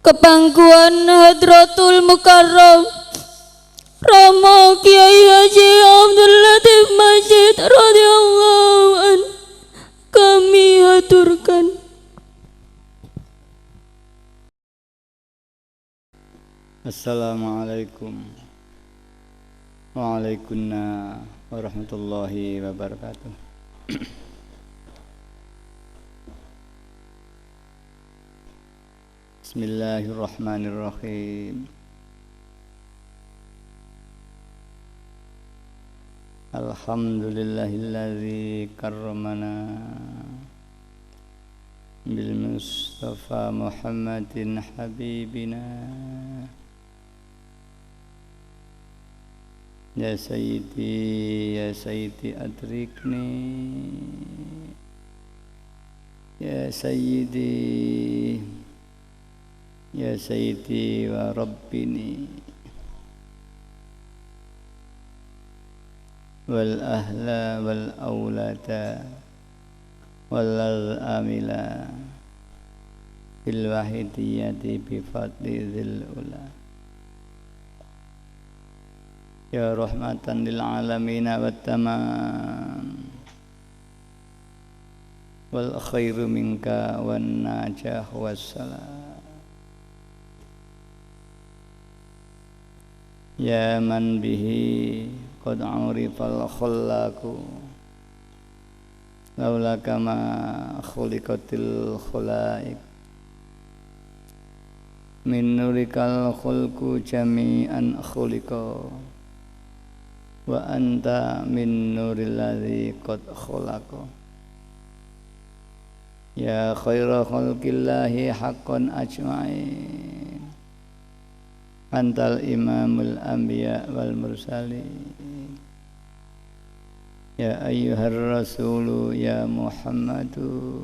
Kepangkuan Hadratul Mukarram Romo Kiai Haji Abdul Latif Masjid radhiyallahu an kami haturkan. Assalamualaikum waalaikumsalam warahmatullahi wabarakatuh. Bismillahirrahmanirrahim. Alhamdulillahilladzi karramana bil Mustafa Muhammadin habibina. Ya Sayyidi adrikni, Ya Sayyidi wa Rabbini, wal ahla wal awlada wal amila bil wahidiyati bi fadli dzil ula. Ya rahmatan lil alamin wa tamam wal khairu minka wan najah wassalam. Ya man bihi qad urifal khallaqu laula kama khuliqatil khulaiq min nurikal khulqu jami'an khuliqa wa anta min nuril ladzi qad khalaqa. Ya khaira khalqillahi haqqan ajma'in, antal imamul anbiya wal mursalin. Ya ayyuhar rasulu ya Muhammadu,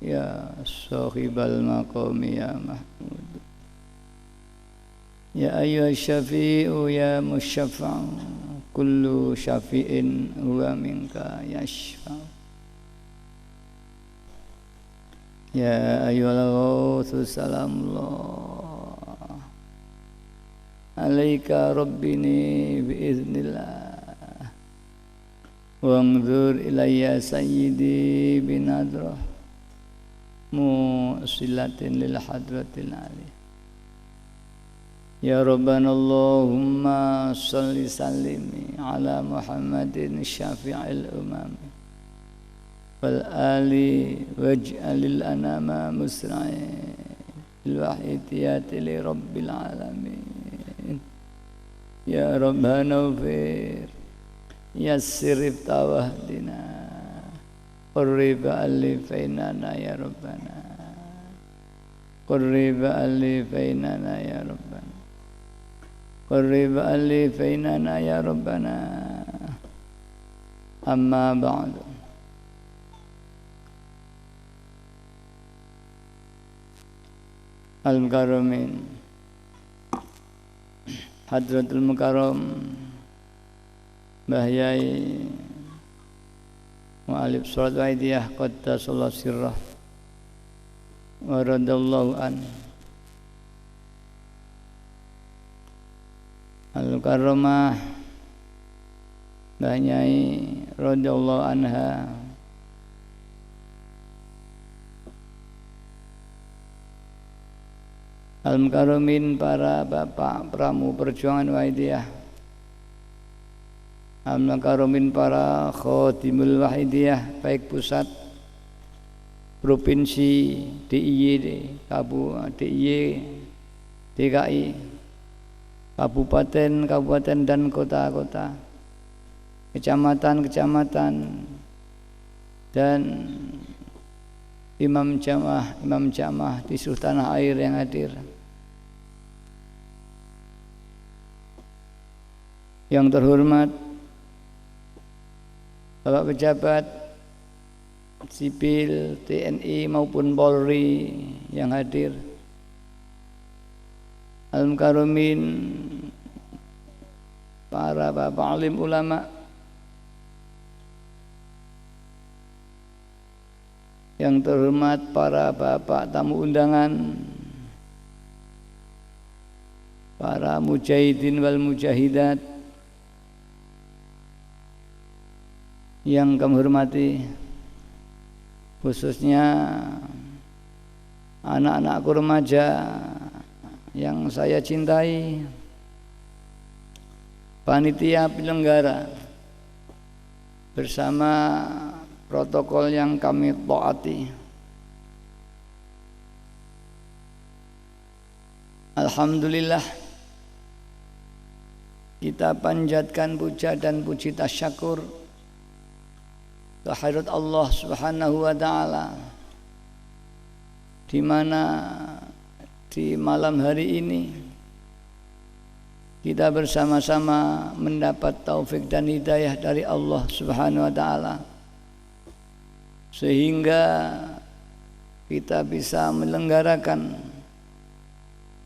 ya sahibal maqami ya Mahmud, ya ayyuhas syafi'u ya musyaffa'u, kullu syafi'in huwa minka yashfa'u. Ya ayyuhal ghawthu salamullah alaika rabbini biiznillah wangzur ilayya sayyidi binadrah musilatin lil hadratil alih. Ya Rabbana Allahumma salli sallimi ala Muhammadin syafi'il umami wal ali waj'alil anama musra'in bil wahidiyati li rabbil alamin. Ya Rabbana ufir yassir iftawahdina qurriba alifainana ya Rabbana, qurriba alifainana ya Rabbana, qurriba alifainana ya Rabbana. Amma ba'du. Al-Mukarramin Hadratul Mukarram Mbah Yai Mu'alif Surat Waidiyah Qaddasallahu sirrah wa radallahu an. Al-Mukarramah Mbah Yai radallahu anha Al-Mukarramin, para bapak pramu perjuangan Wahidiyah, Al-Mukarramin, para khotimul Wahidiyah, baik pusat, provinsi, DIY, DKI, kabupaten dan kota-kota, kecamatan dan imam jamaah di seluruh tanah air yang hadir. Yang terhormat Bapak pejabat sipil TNI maupun Polri yang hadir, Al-Mukarramin, para bapak alim ulama yang terhormat, para bapak tamu undangan, para mujahidin wal mujahidat yang kami hormati, khususnya anak-anakku remaja yang saya cintai, panitia penyelenggara bersama protokol yang kami taati. Alhamdulillah, kita panjatkan puja dan puji tasyakur kehadirat Allah Subhanahu wa taala, di mana di malam hari ini kita bersama-sama mendapat taufik dan hidayah dari Allah Subhanahu wa taala, sehingga kita bisa menyelenggarakan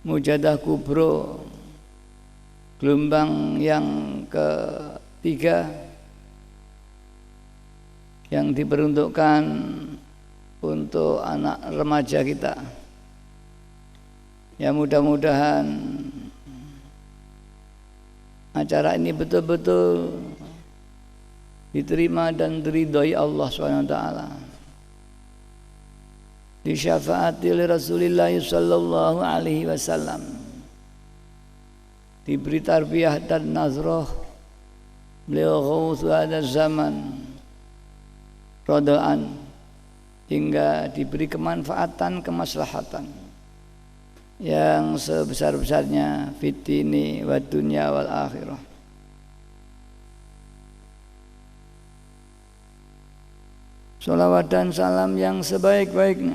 Mujadah Kubro gelombang yang ketiga yang diperuntukkan untuk anak remaja kita. Ya, mudah-mudahan acara ini betul-betul diterima dan diridhoi Allah SWT. Disyafaati oleh Rasulullah sallallahu alaihi wasallam, diberi tarbiyah dan nazroh, beliau ghawth hadha zaman rodaan, hingga diberi kemanfaatan, kemaslahatan yang sebesar-besarnya fid dini wad dunya wal akhirah. Salawat dan salam yang sebaik-baiknya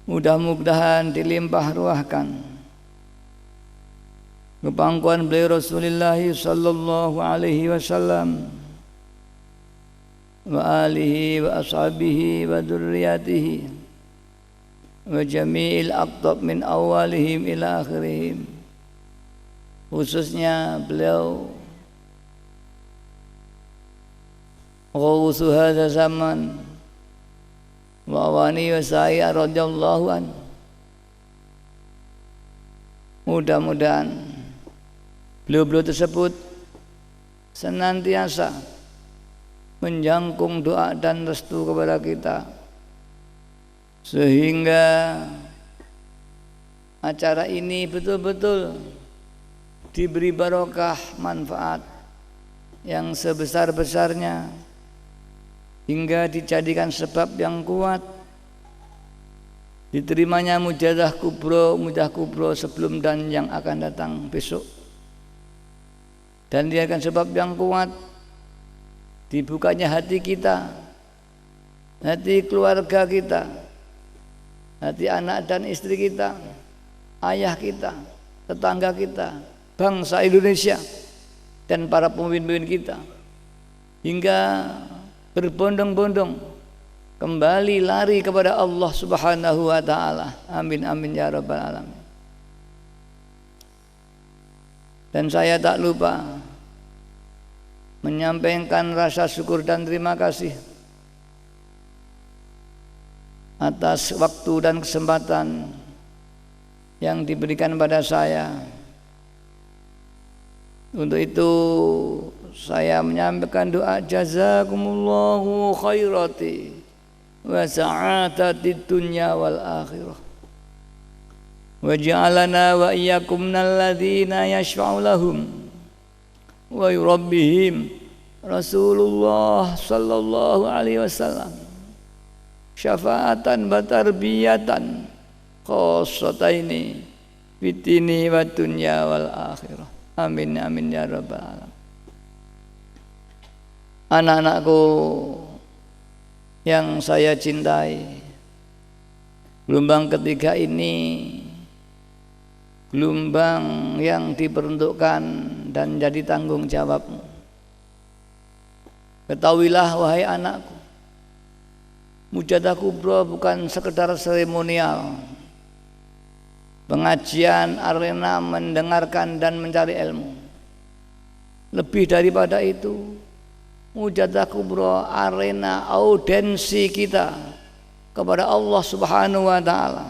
mudah-mudahan dilimpah ruahkan ke pangkuan beliau Rasulullah sallallahu alaihi wasallam wa alihi wa ashabihi wa dzurriyyatihi wa jami'il aqtab min awalihim ila akhirihim, khususnya beliau Ghawusu hadha zaman wa awani wa saya radhiyallahu an. Mudah-mudahan beliau-beliau tersebut senantiasa menjangkung doa dan restu kepada kita, sehingga acara ini betul-betul diberi barokah, manfaat yang sebesar-besarnya, hingga dijadikan sebab yang kuat diterimanya Mujadah Kubro sebelum dan yang akan datang besok, dan dia akan sebab yang kuat dibukanya hati kita, hati keluarga kita, hati anak dan istri kita, ayah kita, tetangga kita, bangsa Indonesia dan para pemimpin kita, hingga berbondong-bondong kembali lari kepada Allah Subhanahu wa taala. Amin amin ya rabbal alamin. Dan saya tak lupa menyampaikan rasa syukur dan terima kasih atas waktu dan kesempatan yang diberikan pada saya. Untuk itu saya menyampaikan doa jazakumullahu khairati wa sa'adatid dunya wal akhirah, wa ja'alana wa iyyakum minal ladzina yashfa'u lahum wa yurabbihim Rasulullah sallallahu alaihi wasallam syafaatan wa tarbiyatan khassataini fid dini wad dunya wal akhirah. Amin amin ya rabbal alamin. Anak-anakku yang saya cintai, gelombang ketiga ini gelombang yang diperuntukkan dan jadi tanggung jawabmu. Ketahuilah wahai anakku, Mujadah Kubro bukan sekedar seremonial, pengajian, arena mendengarkan dan mencari ilmu. Lebih daripada itu, Mujadah Kubro arena audensi kita kepada Allah Subhanahu wa taala.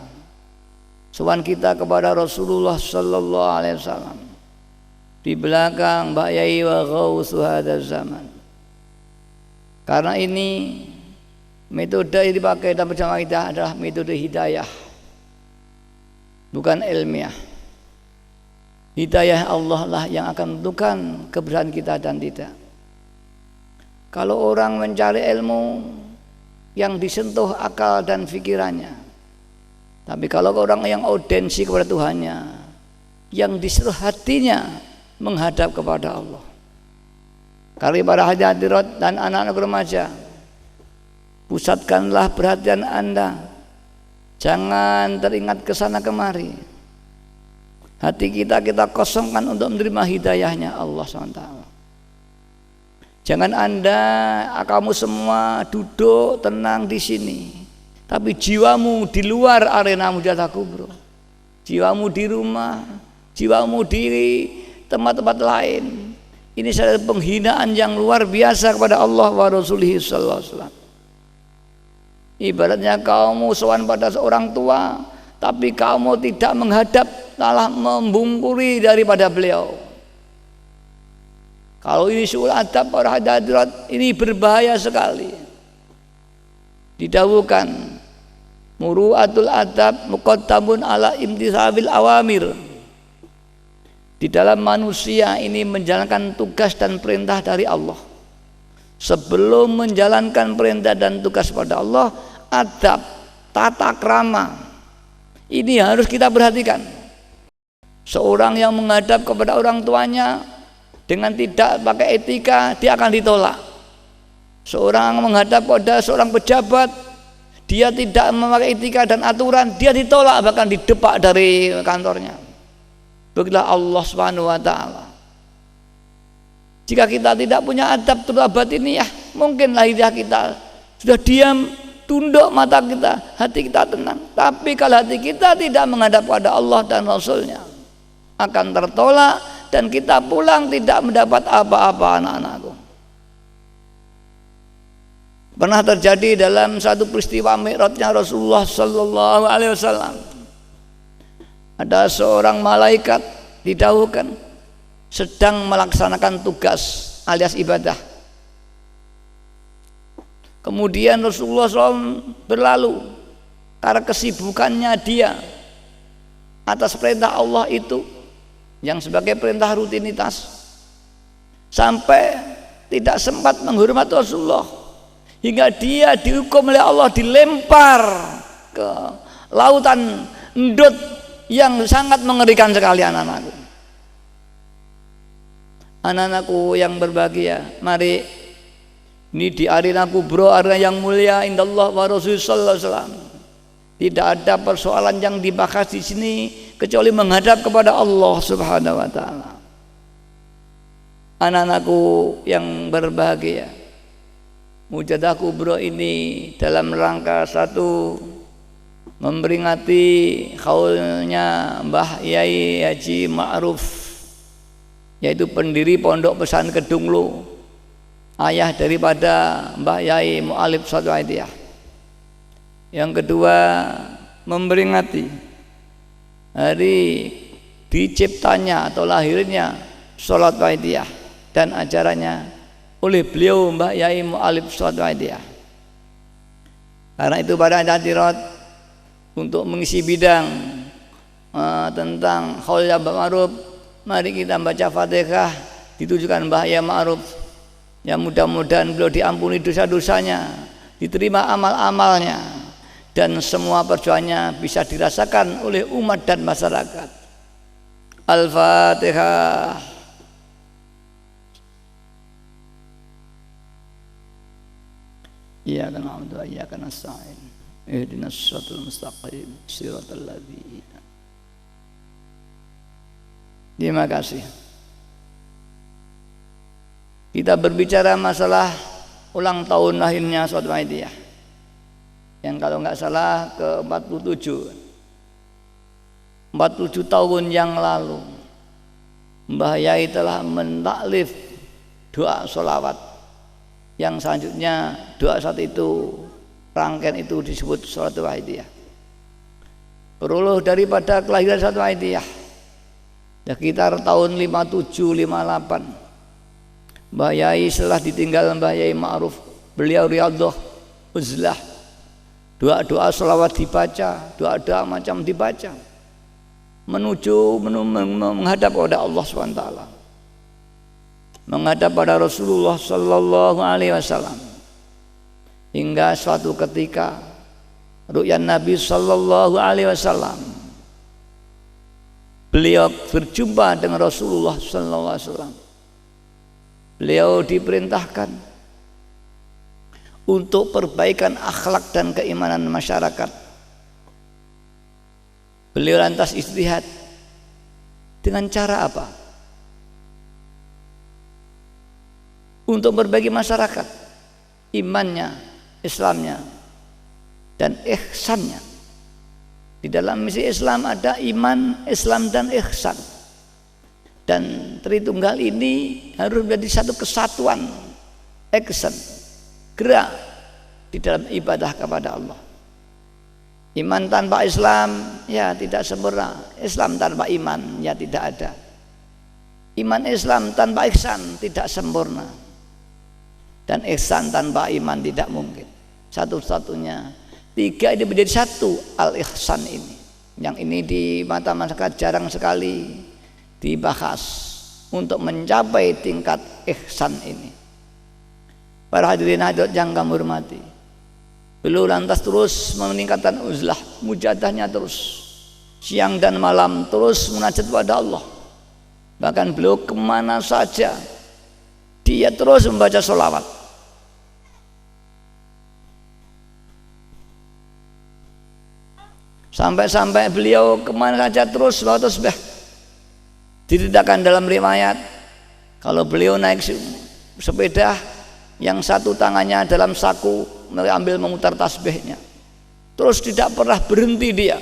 sowan kita kepada Rasulullah sallallahu alaihi wasallam. Di belakang Mbak Yai wa Ghausu hadzal zaman. Karena ini metode yang dipakai dalam perjalanan kita adalah metode hidayah, bukan ilmiah. Hidayah Allah lah yang akan menentukan keberhasilan kita dan tidak. Kalau orang mencari ilmu yang disentuh akal dan pikirannya, tapi kalau orang yang audensi kepada Tuhannya, yang disentuh hatinya menghadap kepada Allah. Kali para hadirat dan anak-anak remaja, pusatkanlah perhatian Anda, jangan teringat ke sana kemari. Hati kita kosongkan untuk menerima hidayahnya Allah SWT. Jangan Anda, kamu semua duduk tenang di sini, tapi jiwamu di luar arena mujahadah kubro. Jiwamu di rumah, jiwamu di tempat-tempat lain. Ini adalah penghinaan yang luar biasa kepada Allah wa Rasulih sallallahu alaihi wasallam. Ibaratnya kamu sowan pada seorang tua, tapi kamu tidak menghadap, malah membungkuri daripada beliau. Kalau ini suul adab para hadirat, ini berbahaya sekali. Didawukan muru'atul adab muqaddamun ala imtithabil awamir. Di dalam manusia ini menjalankan tugas dan perintah dari Allah. Sebelum menjalankan perintah dan tugas pada Allah, adab, tata krama ini harus kita perhatikan. Seorang yang menghadap kepada orang tuanya dengan tidak pakai etika, dia akan ditolak. Seorang menghadap pada seorang pejabat, dia tidak memakai etika dan aturan, dia ditolak, bahkan didepak dari kantornya. Begitulah Allah Subhanahu wa taala. Jika kita tidak punya adab terutama batiniyah, mungkinlah hidayah kita sudah diam, tunduk mata kita, hati kita tenang. Tapi kalau hati kita tidak menghadap pada Allah dan Rasulnya, akan tertolak dan kita pulang tidak mendapat apa-apa, anak-anakku. Pernah terjadi dalam satu peristiwa Mi'rajnya Rasulullah sallallahu alaihi wasallam. Ada seorang malaikat didahulukan sedang melaksanakan tugas alias ibadah. Kemudian Rasulullah SAW berlalu karena kesibukannya dia atas perintah Allah itu yang sebagai perintah rutinitas, sampai tidak sempat menghormati Rasulullah hingga dia dihukum oleh Allah, dilempar ke lautan Ndut yang sangat mengerikan sekali. Anak-anakku, anak-anakku yang berbahagia, mari ini di arena kubro, arena yang mulia indallah wa Rasul sallallahu alaihi wasallam. Tidak ada persoalan yang dibahas di sini kecuali menghadap kepada Allah Subhanahu wa taala. Anak-anakku yang berbahagia, mujahadah kubro ini dalam rangka satu, memperingati haulnya Mbah Yai Haji Ma'ruf, yaitu pendiri Pondok Pesantren Kedunglo, ayah daripada Mbah Yai Mu'alib Satu Aidiyah. Yang kedua, memperingati hari diciptanya atau lahirnya Salat Aidiyah dan acaranya oleh beliau Mbah Yai Mu'alib Satu Aidiyah. Karena itu pada hadirat, untuk mengisi bidang tentang haul Mbah Ma'ruf, mari kita baca Fatihah ditujukan Mbah Yai Ma'ruf. Ya, mudah-mudahan beliau diampuni dosa-dosanya, diterima amal-amalnya, dan semua perjuangannya bisa dirasakan oleh umat dan masyarakat. Al-Fatihah. Iyyaka na'budu wa iyyaka nasta'in. Ihdinas siratal mustaqim, siratal ladzina. Terima kasih. Kita berbicara masalah ulang tahun lahirnya Satu Aidiyah, yang kalau nggak salah ke 47 tahun yang lalu Mbah Yai telah mentaklif doa sholawat, yang selanjutnya doa saat itu, rangkaian itu disebut Sholatul Aidiyah. beruluh daripada kelahiran satu Aidiyah sekitar tahun 57-58. Mbah Yai setelah ditinggal Mbah Yai Ma'ruf, beliau riyadhah uzlah, doa-doa sholawat dibaca, doa-doa macam dibaca, menuju menghadap kepada Allah SWT, menghadap pada Rasulullah Sallallahu Alaihi Wasallam. Hingga suatu ketika ru'yan Nabi Sallallahu Alaihi Wasallam, beliau berjumpa dengan Rasulullah Sallallahu Alaihi Wasallam. Beliau diperintahkan untuk perbaikan akhlak dan keimanan masyarakat. Beliau lantas istihad dengan cara apa? Untuk berbagi masyarakat, imannya, Islamnya, dan ihsannya. Di dalam misi Islam ada iman, Islam, dan ihsan. Dan Tritunggal ini harus menjadi satu kesatuan, ihsan, gerak di dalam ibadah kepada Allah. Iman tanpa Islam ya tidak sempurna, Islam tanpa iman ya tidak ada. Iman Islam tanpa ihsan tidak sempurna, dan ihsan tanpa iman tidak mungkin. Satu-satunya tiga ini menjadi satu, al-ihsan ini. Yang ini di mata masyarakat jarang sekali dibahas untuk mencapai tingkat ihsan ini. Para hadirin hadirat yang kami hormati, beliau lantas terus meningkatkan uzlah, mujadahnya terus, siang dan malam terus munajat kepada Allah. Bahkan beliau kemana saja dia terus membaca sholawat. Sampai-sampai beliau kemana saja terus sholawat tasbih. Diceritakan dalam riwayat, kalau beliau naik sepeda, yang satu tangannya dalam saku ambil memutar tasbihnya, terus tidak pernah berhenti dia.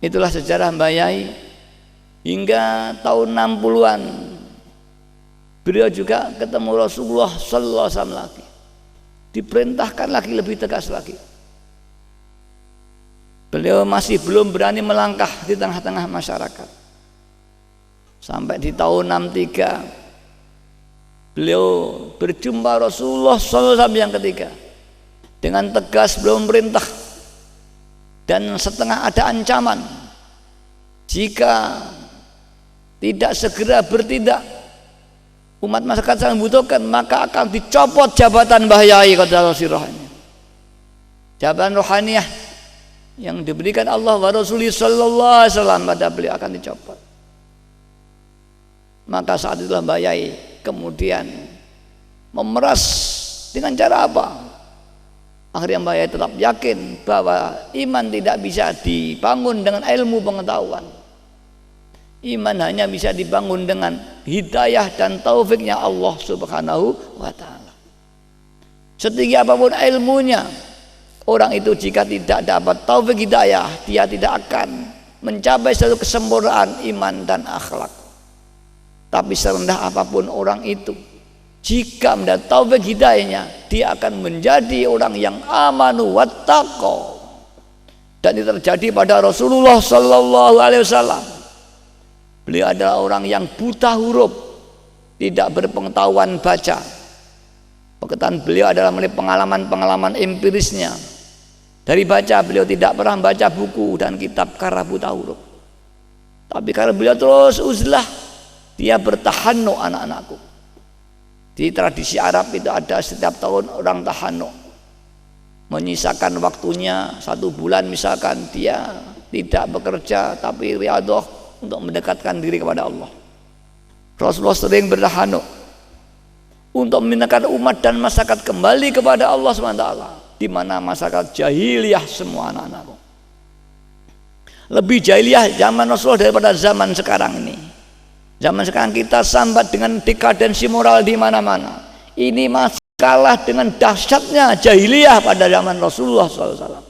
Itulah sejarah Mbah Yai. Hingga tahun 60-an beliau juga ketemu Rasulullah Sallallahu Alaihi Wasallam lagi, diperintahkan lagi lebih tegas lagi. Beliau masih belum berani melangkah di tengah-tengah masyarakat. Sampai di tahun 63 beliau berjumpa Rasulullah Sallallahu Alaihi Wasallam yang ketiga, dengan tegas beliau memerintah dan setengah ada ancaman, jika tidak segera bertindak, umat masyarakat sangat membutuhkan, maka akan dicopot jabatan Mbah Yai Qaddasallahu sirrahnya. Jabatan rohaniyah yang diberikan Allah wa Rasulullah Sallallahu Alaihi Wasallam pada beliau akan dicopot. Maka saat itulah Mbah Yai kemudian memeras dengan cara apa? Akhirnya Mbah Yai tetap yakin bahwa iman tidak bisa dibangun dengan ilmu pengetahuan. Iman hanya bisa dibangun dengan hidayah dan taufiknya Allah Subhanahu wa Ta'ala. Setinggi apapun ilmunya, orang itu jika tidak dapat taufik hidayah, dia tidak akan mencapai satu kesempurnaan iman dan akhlak. Tapi serendah apapun orang itu, jika mendapat taufik hidayahnya, dia akan menjadi orang yang amanu wattaqo. Dan itu terjadi pada Rasulullah Sallallahu Alaihi Wasallam. Beliau adalah orang yang buta huruf, tidak berpengetahuan baca. Pengetahuan beliau adalah melalui pengalaman-pengalaman empirisnya. Dari baca, beliau tidak pernah membaca buku dan kitab karena buta huruf. Tapi karena beliau terus uzlah, dia bertahannu anak-anakku. Di tradisi Arab itu ada setiap tahun orang tahannu, menyisakan waktunya 1 bulan misalkan dia tidak bekerja tapi riyadhah untuk mendekatkan diri kepada Allah. Rasulullah sering bertahannu untuk memintakan umat dan masyarakat kembali kepada Allah SWT, di mana masyarakat jahiliyah semua anak-anakku. Lebih jahiliyah zaman Rasulullah daripada zaman sekarang ini. Zaman sekarang kita sambat dengan dekadensi moral di mana-mana. Ini masih kalah dengan dahsyatnya jahiliyah pada zaman Rasulullah SAW.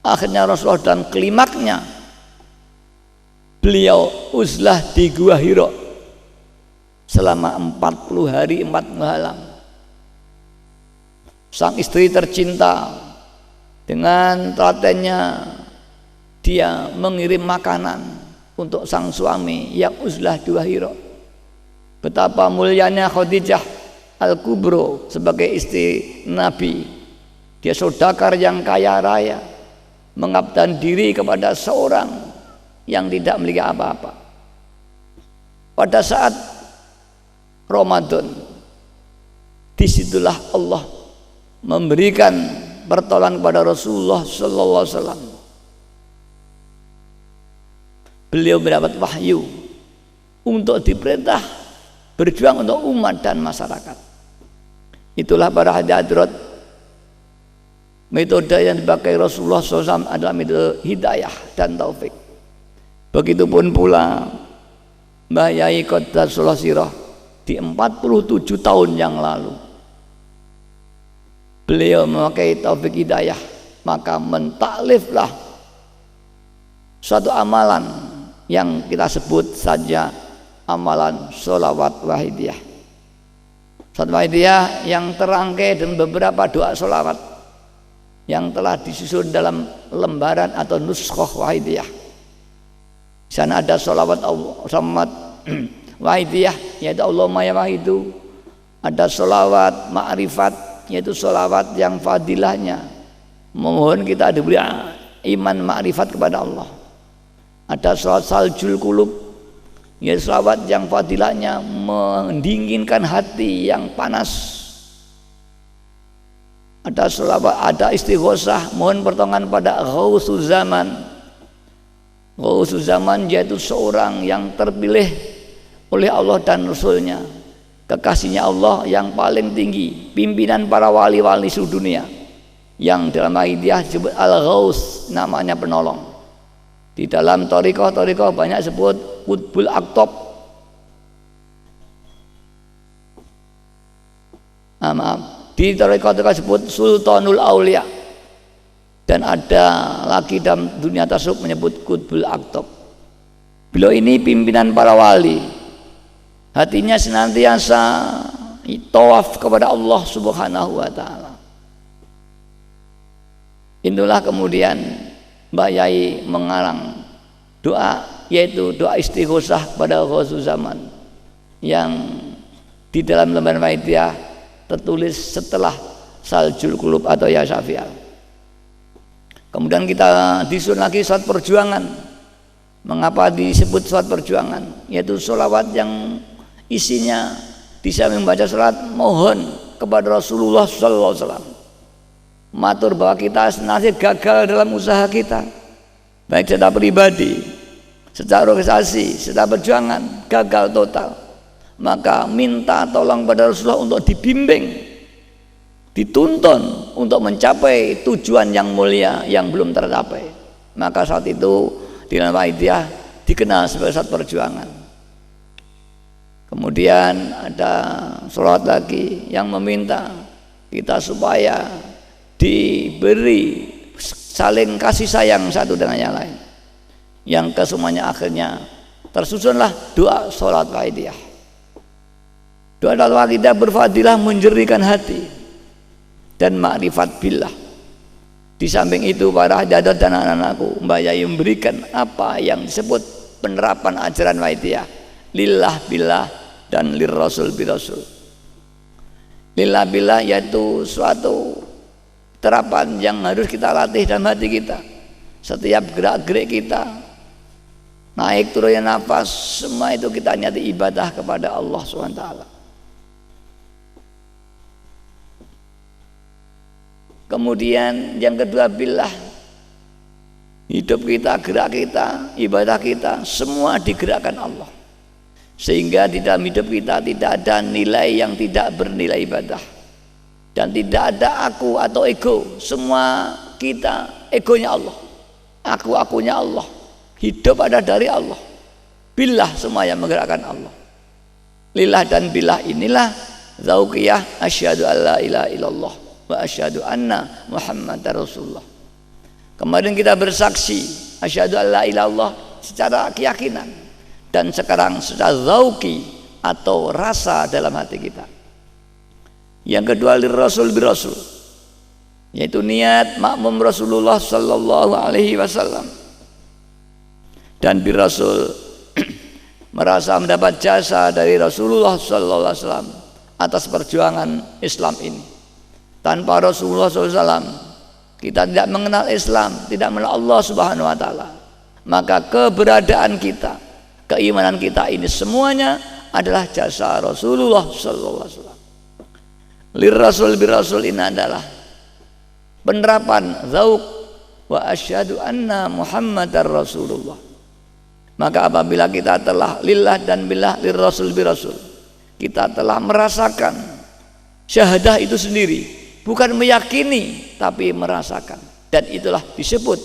Akhirnya Rasulullah dan klimaknya beliau uzlah di Gua Hira selama 40 hari 4 malam. Sang istri tercinta dengan telatennya dia mengirim makanan untuk sang suami yang uzlah di Gua Hira. Betapa mulianya Khadijah Al-Kubro sebagai istri Nabi. Dia saudagar yang kaya raya, mengabdikan diri kepada seorang yang tidak memiliki apa-apa. Pada saat Ramadan, disitulah Allah memberikan pertolongan kepada Rasulullah sallallahu alaihi wasallam. Beliau mendapat wahyu untuk diperintah berjuang untuk umat dan masyarakat. Itulah para hadirat. Metode yang dipakai Rasulullah SAW adalah metode hidayah dan taufik. Begitupun pula Mbah Yai Qaddasullah Sirah di 47 tahun yang lalu. Beliau memakai taufik hidayah, maka mentakliflah suatu amalan yang kita sebut saja amalan sholawat wahidiyah. Sholawat wahidiyah yang terangkai dan beberapa doa sholawat yang telah disusun dalam lembaran atau nuskhoh wahidiyah. Di sana ada sholawat wahidiyah, yaitu Allahumma ya wahidu. Ada sholawat ma'rifat, yaitu sholawat yang fadilahnya memohon kita diberi iman ma'rifat kepada Allah. Ada sholawat saljul qulub, yaitu sholawat yang fadilahnya mendinginkan hati yang panas. Ada sholawat, ada istighosah, mohon pertolongan pada Ghausul Zaman. Ghausul Zaman yaitu seorang yang terpilih oleh Allah dan Rasulnya, kekasihnya Allah yang paling tinggi, pimpinan para wali-wali seluruh dunia, yang dalam Aidiyah disebut Al-Ghaus, namanya penolong. Di dalam thariqah banyak sebut Qutbul Aqtab. Di thariqah disebut Sultanul Aulia. Dan ada lagi dalam dunia tasawuf menyebut Qutbul Aqtab. Beliau ini pimpinan para wali. Hatinya senantiasa tawaf kepada Allah Subhanahu wa taala. Inilah kemudian Mbah Yai mengarang doa, yaitu doa istighosah pada Ghausul Zaman, yang di dalam lembaran Wahidiyah tertulis setelah Saljul Qulub atau Ya Syafi'al. Kemudian kita disusun lagi salat perjuangan. Mengapa disebut salat perjuangan? Yaitu sholawat yang isinya bisa membaca salat mohon kepada Rasulullah sallallahu alaihi wasallam, matur bahwa kita senantiasa gagal dalam usaha kita, baik secara pribadi, secara organisasi, secara perjuangan gagal total. Maka minta tolong pada Rasulullah untuk dibimbing, dituntun untuk mencapai tujuan yang mulia yang belum tercapai. Maka saat itu di dalam Wahidiyah dikenal sebagai saat perjuangan. Kemudian ada sholawat lagi yang meminta kita supaya diberi saling kasih sayang satu dengan yang lain, yang kesemuanya akhirnya tersusunlah doa sholawat Wahidiyah. Doa sholawat Wahidiyah berfadilah menjerikan hati dan ma'rifat billah. Di samping itu para hadirat dan anak-anakku, Mbah Yai memberikan apa yang disebut penerapan ajaran Wahidiyah, lillah billah dan lirrasul birasul. Lillah billah yaitu suatu terapan yang harus kita latih dalam hati kita. Setiap gerak-gerik kita, naik turunnya nafas, semua itu kita niati ibadah kepada Allah SWT. Kemudian yang kedua billah, hidup kita, gerak kita, ibadah kita, semua digerakkan Allah, sehingga di dalam hidup kita tidak ada nilai yang tidak bernilai ibadah, dan tidak ada aku atau ego. Semua kita egonya Allah, aku-akunya Allah, hidup ada dari Allah. Billah semua yang menggerakkan Allah. Lillah dan billah inilah zauqiyah asyhadu alla ilaha illallah wa asyhadu anna Muhammadar Rasulullah. Kemarin kita bersaksi asyhadu alla ilaha illallah, secara keyakinan, dan sekarang secara zauki atau rasa dalam hati kita. Yang kedua, lirrasul birasul, yaitu niat makmum Rasulullah sallallahu alaihi wasallam, dan birasul merasa mendapat jasa dari Rasulullah sallallahu alaihi wasallam atas perjuangan Islam ini. Tanpa Rasulullah SAW kita tidak mengenal Islam, tidak mengenal Allah Subhanahu wa taala. Maka keberadaan kita, keimanan kita ini semuanya adalah jasa Rasulullah sallallahu alaihi wasallam. Lirrasul birasul ini adalah penerapan zauq wa asyhadu anna Muhammadar Rasulullah. Maka apabila kita telah lillah dan billah lirrasul birasul, kita telah merasakan syahadah itu sendiri, bukan meyakini tapi merasakan, dan itulah disebut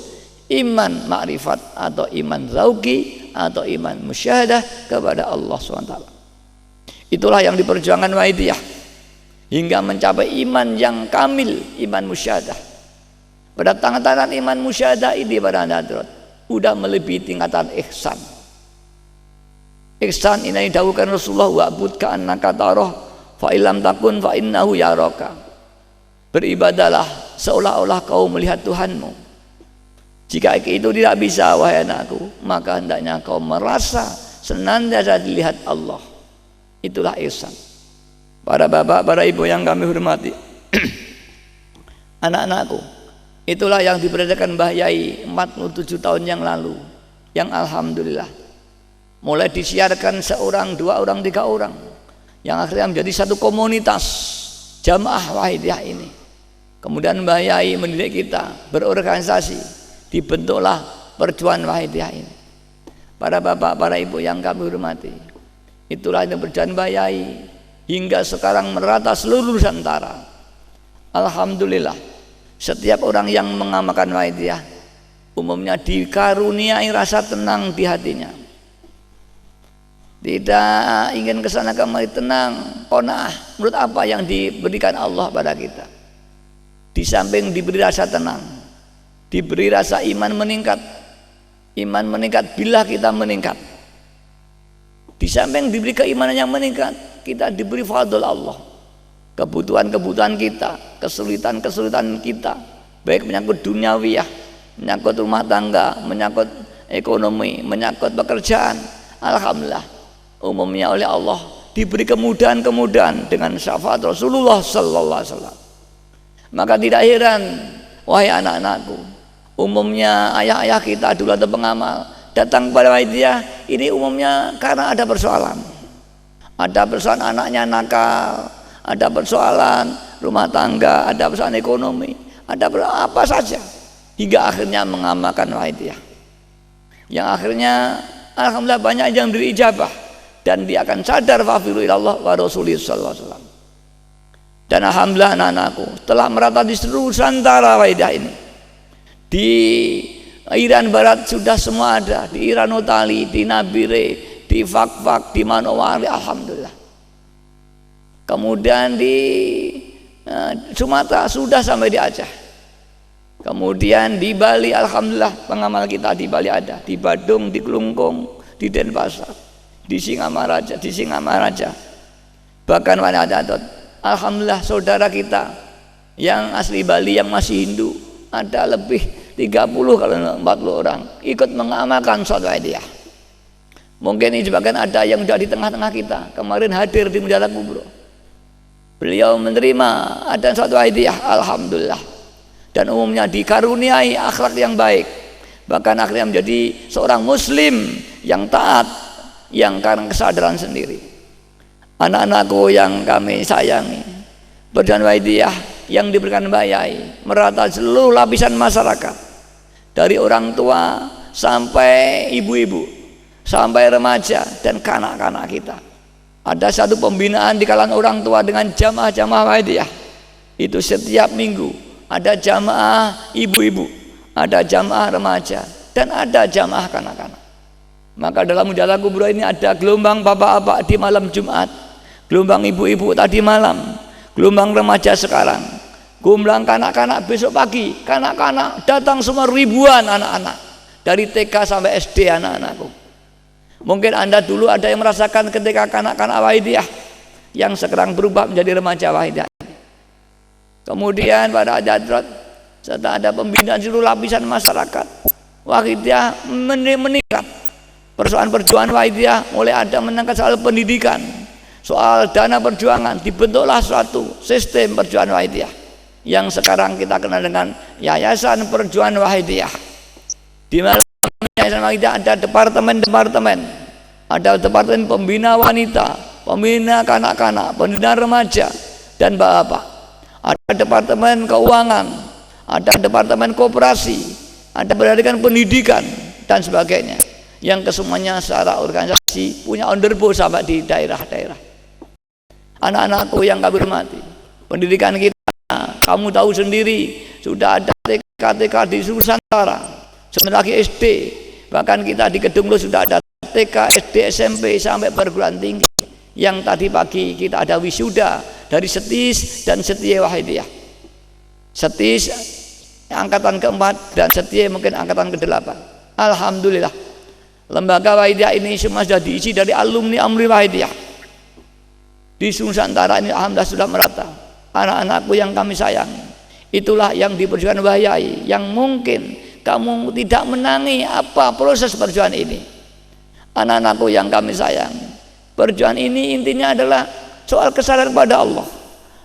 iman ma'rifat atau iman zauqi atau iman musyahadah kepada Allah SWT. Itulah yang diperjuangkan Wahidiyah hingga mencapai iman yang kamil, iman musyahadah. Pada tangan-tangan iman musyahadah ini pada hadirat udah melebihi tingkatan ihsan. Ihsan ini didahulukan Rasulullah, wa'bud ka'annaka tarah fa illam takun fa innahu yaraka. Beribadalah seolah-olah kau melihat Tuhanmu. Jika itu tidak bisa, wahai anakku, maka hendaknya kau merasa senantiasa dilihat Allah. Itulah ihsan. Para bapak, para ibu yang kami hormati, anak-anakku, itulah yang diberitakan Mbah Yai 47 tahun yang lalu, yang alhamdulillah mulai disiarkan seorang, dua orang, tiga orang, yang akhirnya menjadi satu komunitas jamaah Wahidiyah ini. Kemudian Mbah Yai mendidik kita berorganisasi, dibentuklah perjuangan Wahidiyah ini. Para bapak, para ibu yang kami hormati, itulah yang perjuangan Mbah Yai hingga sekarang merata seluruh Nusantara. Alhamdulillah, setiap orang yang mengamalkan Wahidiyah umumnya dikaruniai rasa tenang di hatinya. Tidak ingin kesana kemari, tenang, qanaah menurut apa yang diberikan Allah pada kita. Di samping diberi rasa tenang, diberi rasa iman meningkat. Iman meningkat bila kita meningkat. Di samping diberi keimanan yang meningkat, kita diberi fadl Allah. Kebutuhan-kebutuhan kita, kesulitan-kesulitan kita, baik menyangkut duniawiyah, menyangkut rumah tangga, menyangkut ekonomi, menyangkut pekerjaan, alhamdulillah umumnya oleh Allah diberi kemudahan-kemudahan dengan syafaat Rasulullah sallallahu alaihi wasallam. Maka tidak heran, wahai anak-anakku, umumnya ayah-ayah kita dulu atau pengamal datang kepada Wahidiyah ini umumnya karena ada persoalan. Ada persoalan anaknya nakal, ada persoalan rumah tangga, ada persoalan ekonomi, ada apa saja, hingga akhirnya mengamalkan Wahidiyah. Yang akhirnya alhamdulillah banyak yang diberi ijabah, dan dia akan sadar fafiru ilallah wa rasulih sallallahu alaihi wasallam. Dan alhamdulillah anak-anakku telah merata di seluruh Nusantara Wahidiyah ini. Di Iran Barat sudah semua ada, di Iranotali, di Nabire, di Fakfak, di Manowari, alhamdulillah. Kemudian di Sumatera sudah sampai di Aceh. Kemudian di Bali alhamdulillah pengamal kita di Bali ada, di Badung, di Kelungkung, di Denpasar, di Singamaraja. Bahkan Wanadat, alhamdulillah saudara kita yang asli Bali yang masih Hindu ada lebih 30 kalau 40 orang ikut mengamalkan sholat Wahidiyah. Mungkin ini sebagian ada yang sudah di tengah-tengah kita kemarin hadir di Menjala Kubro. Beliau menerima ada sholat Wahidiyah, alhamdulillah, dan umumnya dikaruniai akhlak yang baik, bahkan akhirnya menjadi seorang muslim yang taat, yang karena kesadaran sendiri. Anak-anakku yang kami sayangi, perjuangan Wahidiyah yang diberikan Mbah Yai merata seluruh lapisan masyarakat, dari orang tua sampai ibu-ibu, sampai remaja dan kanak-kanak kita. Ada satu pembinaan di kalangan orang tua dengan jamaah-jamaah Wahidiyah. Itu setiap minggu ada jamaah ibu-ibu, ada jamaah remaja, dan ada jamaah kanak-kanak. Maka dalam Menjala Kubro ini ada gelombang bapak-bapak di malam Jumat, gelombang ibu-ibu tadi malam, gelombang remaja sekarang, gelombang kanak-kanak besok pagi. Kanak-kanak datang semua ribuan anak-anak dari TK sampai SD anak-anakku. Mungkin Anda dulu ada yang merasakan ketika kanak-kanak Wahidiyah yang sekarang berubah menjadi remaja Wahidiyah. Kemudian pada Hadrat serta ada pembinaan seluruh lapisan masyarakat Wahidiyah meningkat. Persoalan perjuangan Wahidiyah mulai ada menangkat soal pendidikan, soal dana perjuangan, dibentuklah suatu sistem perjuangan Wahidiyah yang sekarang kita kenal dengan Yayasan Perjuangan Wahidiyah. Di mana Yayasan Wahidiyah ada departemen-departemen, ada departemen pembina wanita, pembina kanak-kanak, pembina remaja dan bapak, ada departemen keuangan, ada departemen koperasi, ada pendidikan pendidikan dan sebagainya, yang kesemuanya secara organisasi punya underbo sampai di daerah-daerah. Anak-anakku yang kami hormati, pendidikan kita kamu tahu sendiri, sudah ada TK di seluruh Nusantara, sebentar lagi SD, bahkan kita di Kedung Lu sudah ada TK, SD, SMP sampai perguruan tinggi. Yang tadi pagi kita ada wisuda dari Setis dan Setia Wahidiyah. Setis angkatan keempat dan Setia mungkin angkatan ke-8. Alhamdulillah, lembaga Wahidiyah ini semua sudah diisi dari alumni Wahidiyah. Di Nusantara ini alhamdulillah sudah merata. Anak-anakku yang kami sayang, itulah yang diperjuangkan Wahyai, yang mungkin kamu tidak menangi apa proses perjuangan ini. Anak-anakku yang kami sayang, perjuangan ini intinya adalah soal kesadaran kepada Allah.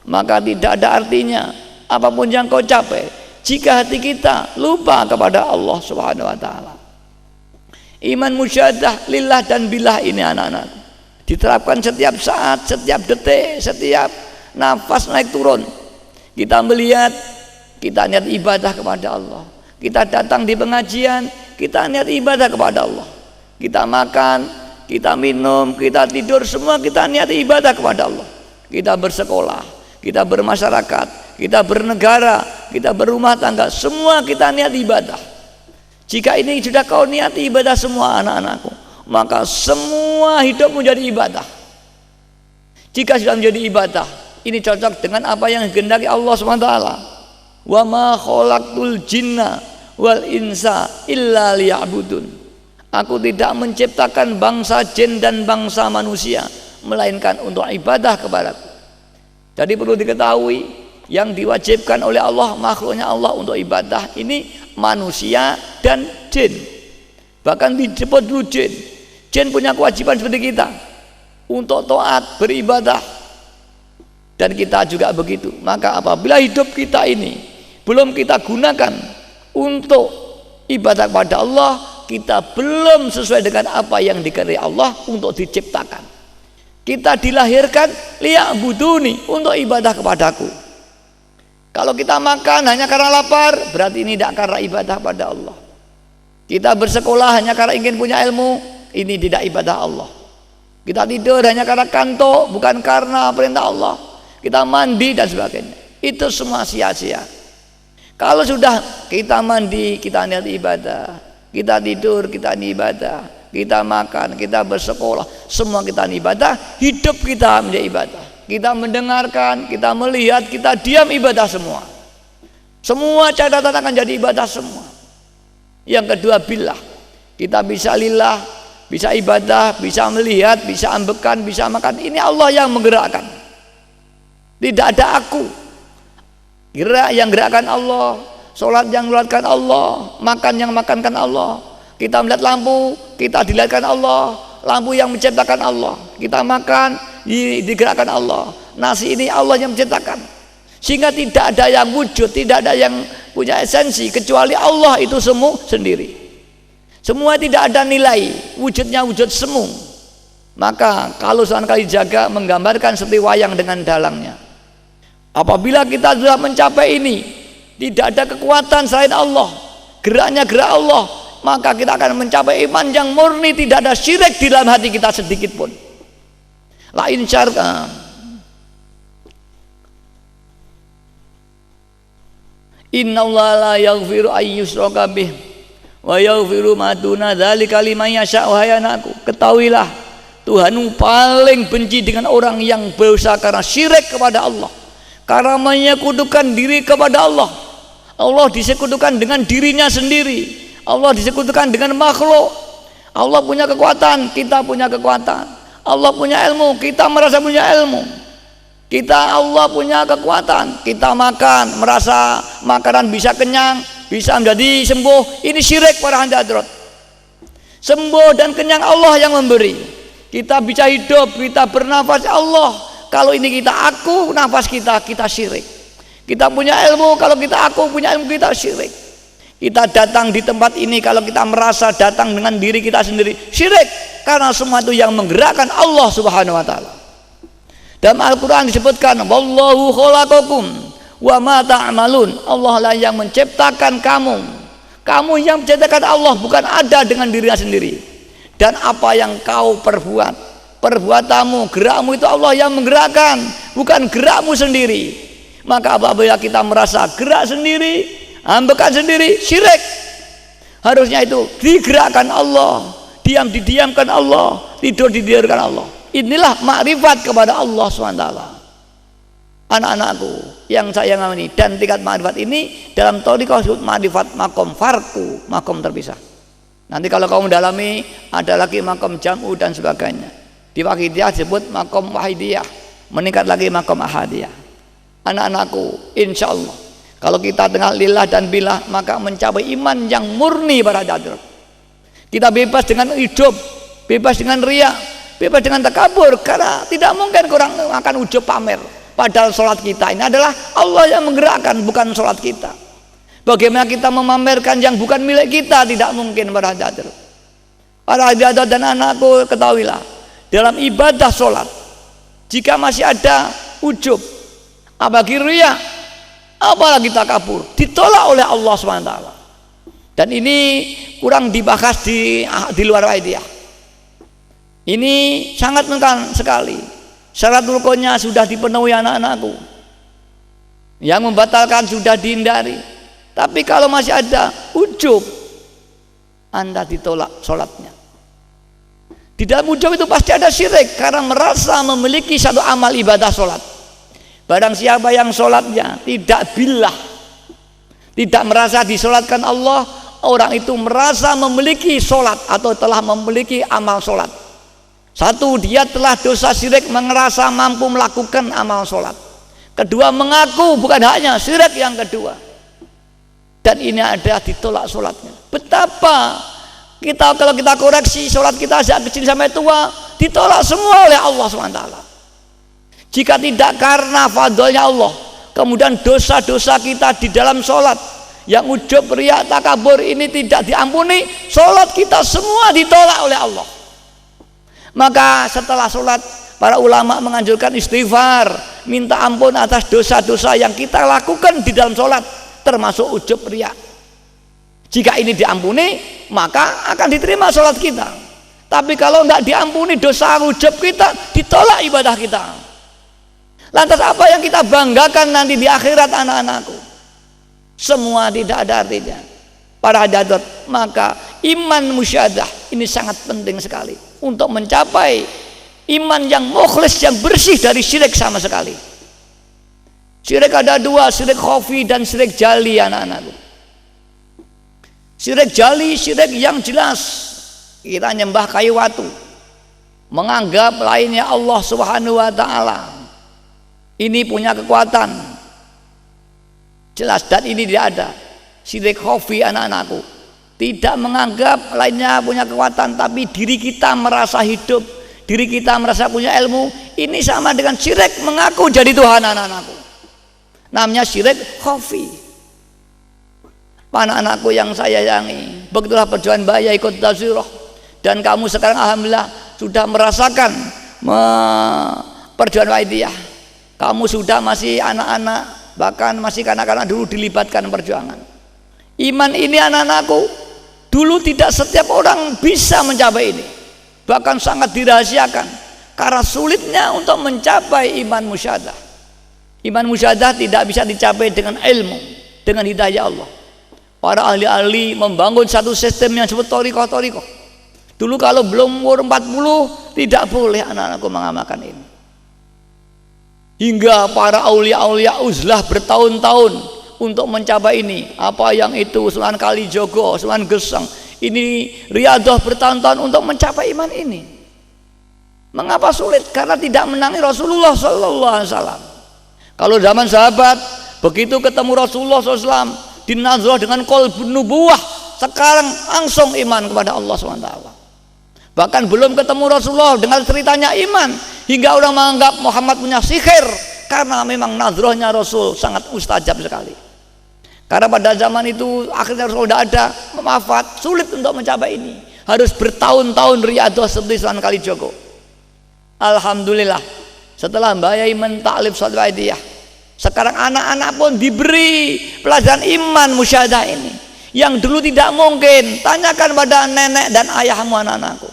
Maka tidak ada artinya apapun yang kau capai jika hati kita lupa kepada Allah Subhanahu wa taala. Iman musyahadah lillah dan billah ini anak-anak diterapkan setiap saat, setiap detik, setiap nafas naik turun. Kita melihat, kita niat ibadah kepada Allah. Kita datang di pengajian, kita niat ibadah kepada Allah. Kita makan, kita minum, kita tidur, semua kita niat ibadah kepada Allah. Kita bersekolah, kita bermasyarakat, kita bernegara, kita berumah tangga, semua kita niat ibadah. Jika ini sudah kau niat ibadah semua anak-anakku, maka semua hidup menjadi ibadah. Jika sudah menjadi ibadah, ini cocok dengan apa yang dikehendaki Allah SWT. Wa ma khalaqtul jinna wal insa illa liya'budun. Aku tidak menciptakan bangsa jin dan bangsa manusia melainkan untuk ibadah kepadaku. Jadi perlu diketahui, yang diwajibkan oleh Allah, makhluknya Allah untuk ibadah ini manusia dan jin. Bahkan disebut dulu jin. Jin punya kewajiban seperti kita untuk taat beribadah. Dan kita juga begitu. Maka apabila hidup kita ini belum kita gunakan untuk ibadah kepada Allah, kita belum sesuai dengan apa yang dikehendaki Allah untuk diciptakan. Kita dilahirkan liya'buduni, untuk ibadah kepadaku. Kalau kita makan hanya karena lapar, berarti ini tidak karena ibadah pada Allah. Kita bersekolah hanya karena ingin punya ilmu, ini tidak ibadah Allah. Kita tidur hanya karena kantuk, bukan karena perintah Allah. Kita mandi dan sebagainya, itu semua sia-sia. Kalau sudah kita mandi, kita niat ibadah, kita tidur, kita niat ibadah, kita makan, kita bersekolah, semua kita niat ibadah, hidup kita menjadi ibadah. Kita mendengarkan, kita melihat, kita diam, ibadah semua. Semua catatan akan jadi ibadah semua. Yang kedua, billah. Kita bisa lillah, bisa ibadah, bisa melihat, bisa ambekan, bisa makan. Ini Allah yang menggerakkan. Tidak ada aku. Yang gerakkan Allah, sholat yang melatihkan Allah, makan yang makankan Allah. Kita melihat lampu, kita dilihatkan Allah. Lampu yang menciptakan Allah. Kita makan, digerakkan Allah. Nasi ini Allah yang menciptakan. Sehingga tidak ada yang wujud, tidak ada yang punya esensi kecuali Allah itu semu sendiri. Semua tidak ada nilai, wujudnya wujud semu. Maka kalau sekali jaga menggambarkan seperti wayang dengan dalangnya. Apabila kita sudah mencapai ini, tidak ada kekuatan selain Allah, geraknya gerak Allah, maka kita akan mencapai iman yang murni, tidak ada syirik di dalam hati kita sedikit pun. La in syarka innallaha la yaghfiru ay yushraka bih wa yaghfiru ma duna dzalika liman yasha. Wahai anakku, ketahuilah Tuhanmu paling benci dengan orang yang berdosa karena syirik kepada Allah, karena menyekutukan diri kepada Allah. Allah disekutukan dengan dirinya sendiri, Allah disekutukan dengan makhluk. Allah punya kekuatan, kita punya kekuatan. Allah punya ilmu, kita merasa punya ilmu. Allah punya kekuatan, kita makan, merasa makanan bisa kenyang, bisa menjadi sembuh. Ini syirik para hadirat. Sembuh dan kenyang Allah yang memberi. Kita bisa hidup, kita bernafas Allah. Kalau ini kita aku, nafas kita syirik. Kita punya ilmu, kalau kita aku punya ilmu, kita syirik. Kita datang di tempat ini, kalau kita merasa datang dengan diri kita sendiri, syirik. Karena semua itu yang menggerakkan Allah Subhanahu wa taala. Dalam Al-Qur'an disebutkan, wallahu khalaqakum wa ma ta'malun. Allah lah yang menciptakan kamu. Kamu yang menciptakan Allah, bukan ada dengan dirinya sendiri. Dan apa yang kau perbuat, perbuatanmu, gerakmu itu Allah yang menggerakkan, bukan gerakmu sendiri. Maka apabila kita merasa gerak sendiri, ambekan sendiri, syirik. Harusnya itu digerakkan Allah, didiamkan Allah, tidur didirikan Allah. Inilah makrifat kepada Allah SWT. Anak-anakku yang saya amini, dan tingkat makrifat ini dalam thariqah disebut makrifat makom farku, makom terpisah. Nanti kalau kamu mendalami, ada lagi makom jam'u dan sebagainya. Di wahidiyah disebut makom wahidiyah, meningkat lagi makom ahadiyah. Anak-anakku, insya Allah kalau kita dengan lillah dan billah, maka mencapai iman yang murni para hadirat. Kita bebas dengan hidup, bebas dengan riya, bebas dengan takabur, karena tidak mungkin orang akan ujub pamer. Padahal sholat kita ini adalah Allah yang menggerakkan, bukan sholat kita. Bagaimana kita memamerkan yang bukan milik kita? Tidak mungkin para hadirat. Para hadirat dan anakku, ketahuilah, dalam ibadah sholat, jika masih ada ujub, apalagi riya, apalagi takabur, ditolak oleh Allah SWT. Dan ini kurang dibahas di luar idea. Ini sangat menekan sekali. Syarat rukunnya sudah dipenuhi anak-anakku. Yang membatalkan sudah dihindari. Tapi kalau masih ada ujub, Anda ditolak sholatnya. Di dalam ujub itu pasti ada syirik, karena merasa memiliki satu amal ibadah sholat. Barang siapa yang sholatnya tidak billah, tidak merasa disolatkan Allah, orang itu merasa memiliki sholat atau telah memiliki amal sholat. Satu, dia telah dosa syirik, merasa mampu melakukan amal sholat. Kedua, mengaku, bukan hanya syirik yang kedua. Dan ini ada ditolak sholatnya. Betapa kita kalau kita koreksi sholat kita sejak kecil sampai tua, ditolak semua oleh Allah SWT. Jika tidak karena fadlnya Allah, kemudian dosa-dosa kita di dalam sholat yang ujub, riya, takabur ini tidak diampuni, sholat kita semua ditolak oleh Allah. Maka setelah sholat, para ulama menganjurkan istighfar, minta ampun atas dosa-dosa yang kita lakukan di dalam sholat, termasuk ujub, riya. Jika ini diampuni, maka akan diterima sholat kita. Tapi kalau tidak diampuni dosa ujub kita, ditolak ibadah kita. Lantas apa yang kita banggakan nanti di akhirat anak-anakku? Semua tidak ada artinya. Para hadirat, maka iman musyadah ini sangat penting sekali untuk mencapai iman yang mukhlis, yang bersih dari syirik sama sekali. Syirik ada dua, syirik khafi dan syirik jali anak-anakku. Syirik jali, syirik yang jelas, kita nyembah kayu watu, menganggap lainnya Allah Subhanahu wa ta'ala ini punya kekuatan jelas, dan ini tidak ada. Syirik khafi anak-anakku, tidak menganggap lainnya punya kekuatan, tapi diri kita merasa hidup, diri kita merasa punya ilmu. Ini sama dengan syirik mengaku jadi Tuhan anak-anakku. Namanya syirik khafi. Anak-anakku yang saya sayangi, begitulah perjuangan Mbak Yai Quddasurah. Dan kamu sekarang alhamdulillah sudah merasakan perjuangan Waidiyah. Kamu sudah masih anak-anak, bahkan masih kanak-kanak dulu dilibatkan perjuangan. Iman ini anak-anakku, dulu tidak setiap orang bisa mencapai ini, bahkan sangat dirahasiakan karena sulitnya untuk mencapai iman musyadah. Iman musyadah tidak bisa dicapai dengan ilmu, dengan hidayah Allah. Para ahli-ahli membangun satu sistem yang disebut thariqah. Dulu kalau belum umur 40 tidak boleh anak-anakku mengamalkan ini. Hingga para aulia-aulia uzlah bertahun-tahun untuk mencapai ini. Apa yang itu Sunan Kalijogo, Sunan Geseng, ini riadah bertahun-tahun untuk mencapai iman ini. Mengapa sulit? Karena tidak menangi Rasulullah Sallallahu Alaihi Wasallam. Kalau zaman sahabat begitu ketemu Rasulullah SAW dinazrah dengan qalbun nubuwah, sekarang langsung iman kepada Allah SWT. Bahkan belum ketemu Rasulullah dengan ceritanya iman, hingga orang menganggap Muhammad punya sihir karena memang nazrohnya Rasul sangat mustajab sekali. Karena pada zaman itu akhirnya Rasul tidak ada, wafat, sulit untuk mencapai ini. Harus bertahun-tahun riadah seperti Sunan Kalijogo. Alhamdulillah, setelah Mbak Yai mentaklif suatu idea, sekarang anak-anak pun diberi pelajaran iman musyahadah ini. Yang dulu tidak mungkin. Tanyakan pada nenek dan ayahmu, anak-anakku.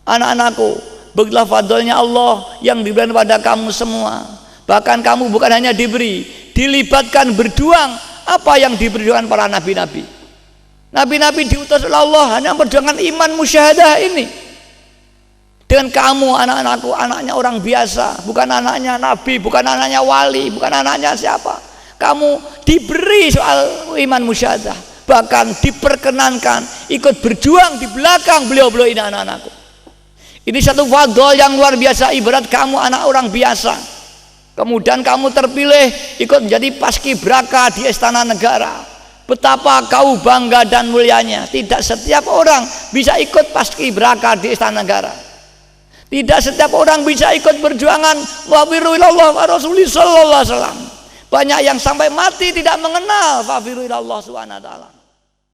Anak-anakku, begitulah fadlnya Allah yang diberikan pada kamu semua. Bahkan kamu bukan hanya diberi, dilibatkan berjuang apa yang diperjuangkan para nabi-nabi. Nabi-nabi diutus oleh Allah hanya memperjuangkan iman musyahadah ini. Dengan kamu, anak-anakku, anaknya orang biasa, bukan anaknya nabi, bukan anaknya wali, bukan anaknya siapa. Kamu diberi soal iman musyahadah, bahkan diperkenankan ikut berjuang di belakang beliau-beliau ini, anak-anakku. Ini satu fadl yang luar biasa. Ibarat kamu anak orang biasa, kemudian kamu terpilih ikut menjadi paskibraka di Istana Negara. Betapa kau bangga dan mulianya. Tidak setiap orang bisa ikut paskibraka di Istana Negara. Tidak setiap orang bisa ikut perjuangan wafiru ilallah wa rasulih sallallahu alaihi wasallam. Banyak yang sampai mati tidak mengenal wafiru ilallah subhanahu wa ta'ala.